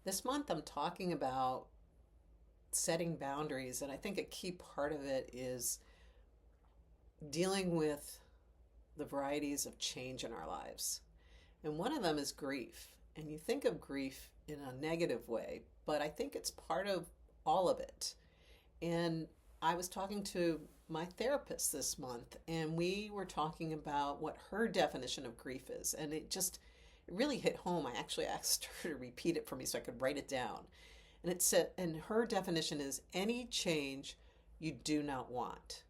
This month, I'm talking about setting boundaries, and I think a key part of it is dealing with the varieties of change in our lives. And one of them is grief. And you think of grief in a negative way, but I think it's part of all of it. And I was talking to my therapist this month, and we were talking about what her definition of grief is. And it really hit home. I actually asked her to repeat it for me so I could write it down. And it said, and her definition is any change you do not want.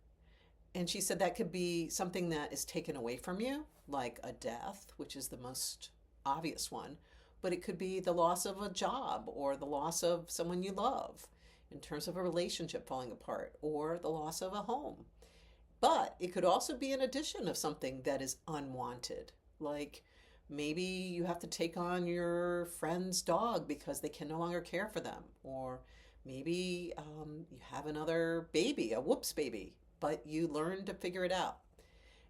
And she said that could be something that is taken away from you, like a death, which is the most obvious one, but it could be the loss of a job or the loss of someone you love in terms of a relationship falling apart or the loss of a home. But it could also be an addition of something that is unwanted, like maybe you have to take on your friend's dog because they can no longer care for them, or maybe you have another baby, a whoops baby, but you learn to figure it out.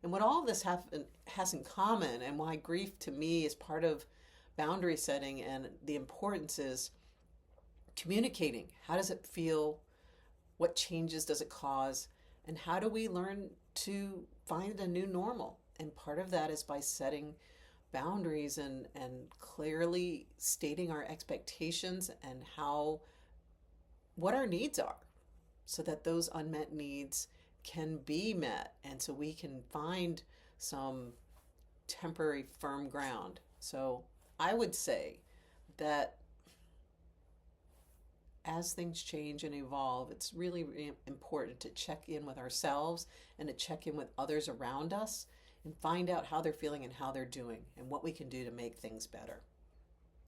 And what all of this has in common, and why grief to me is part of boundary setting, and the importance is communicating. How does it feel? What changes does it cause? And how do we learn to find a new normal? And part of that is by setting boundaries and clearly stating our expectations and what our needs are so that those unmet needs can be met and so we can find some temporary firm ground. So I would say that as things change and evolve, it's really important to check in with ourselves and to check in with others around us and find out how they're feeling and how they're doing and what we can do to make things better.